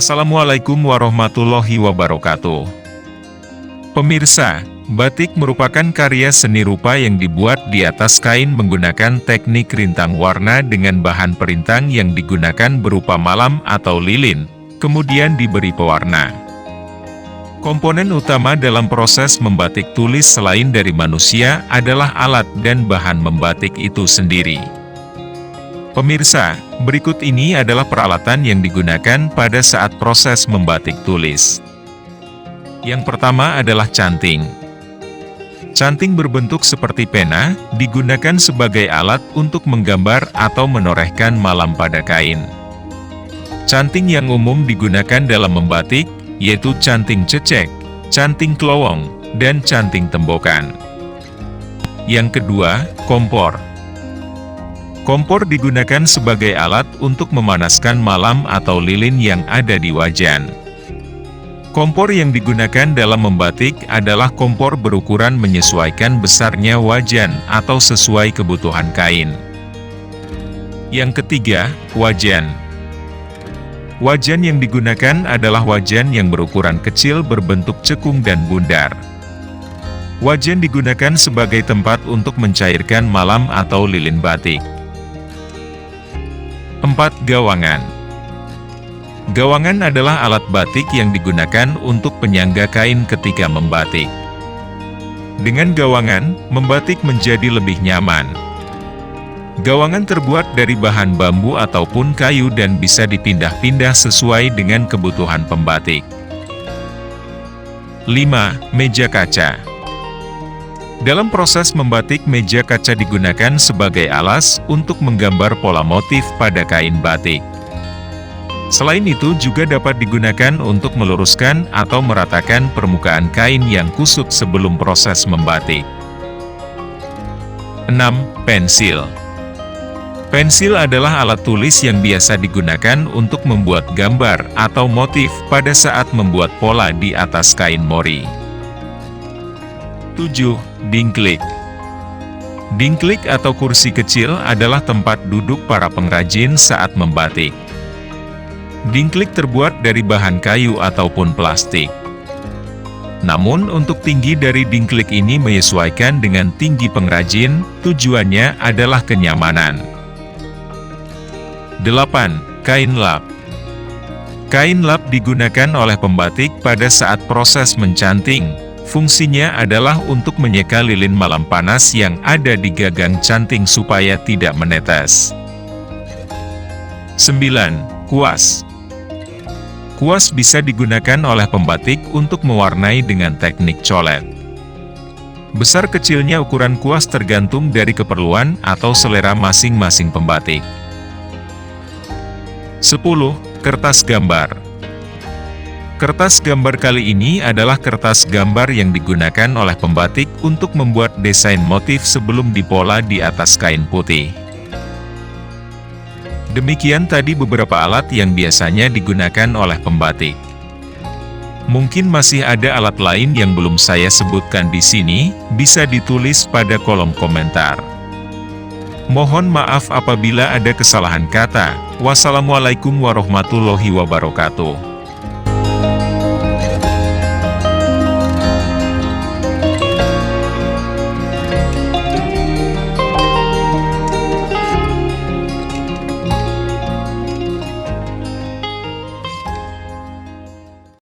Assalamualaikum warahmatullahi wabarakatuh. Pemirsa, batik merupakan karya seni rupa yang dibuat di atas kain menggunakan teknik rintang warna dengan bahan perintang yang digunakan berupa malam atau lilin, kemudian diberi pewarna. Komponen utama dalam proses membatik tulis selain dari manusia adalah alat dan bahan membatik itu sendiri. Pemirsa, berikut ini adalah peralatan yang digunakan pada saat proses membatik tulis. Yang pertama adalah canting. Canting berbentuk seperti pena, digunakan sebagai alat untuk menggambar atau menorehkan malam pada kain. Canting yang umum digunakan dalam membatik, yaitu canting cecek, canting kelowong, dan canting tembokan. Yang kedua, kompor. Kompor digunakan sebagai alat untuk memanaskan malam atau lilin yang ada di wajan. Kompor yang digunakan dalam membatik adalah kompor berukuran menyesuaikan besarnya wajan atau sesuai kebutuhan kain. Yang ketiga, wajan. Wajan yang digunakan adalah wajan yang berukuran kecil berbentuk cekung dan bundar. Wajan digunakan sebagai tempat untuk mencairkan malam atau lilin batik. 4. Gawangan. Gawangan adalah alat batik yang digunakan untuk penyangga kain ketika membatik. Dengan gawangan, membatik menjadi lebih nyaman. Gawangan terbuat dari bahan bambu ataupun kayu dan bisa dipindah-pindah sesuai dengan kebutuhan pembatik. 5. Meja kaca. Dalam proses membatik, meja kaca digunakan sebagai alas untuk menggambar pola motif pada kain batik. Selain itu juga dapat digunakan untuk meluruskan atau meratakan permukaan kain yang kusut sebelum proses membatik. 6. Pensil. Pensil adalah alat tulis yang biasa digunakan untuk membuat gambar atau motif pada saat membuat pola di atas kain mori. 7. Dingklik. Dingklik atau kursi kecil adalah tempat duduk para pengrajin saat membatik. Dingklik terbuat dari bahan kayu ataupun plastik. Namun untuk tinggi dari dingklik ini menyesuaikan dengan tinggi pengrajin, tujuannya adalah kenyamanan. 8. Kain lap. Kain lap digunakan oleh pembatik pada saat proses mencanting. Fungsinya adalah untuk menyeka lilin malam panas yang ada di gagang canting supaya tidak menetes. 9. Kuas. Kuas bisa digunakan oleh pembatik untuk mewarnai dengan teknik colet. Besar kecilnya ukuran kuas tergantung dari keperluan atau selera masing-masing pembatik. 10. Kertas gambar. Kertas gambar kali ini adalah kertas gambar yang digunakan oleh pembatik untuk membuat desain motif sebelum dipola di atas kain putih. Demikian tadi beberapa alat yang biasanya digunakan oleh pembatik. Mungkin masih ada alat lain yang belum saya sebutkan di sini, bisa ditulis pada kolom komentar. Mohon maaf apabila ada kesalahan kata. Wassalamualaikum warahmatullahi wabarakatuh.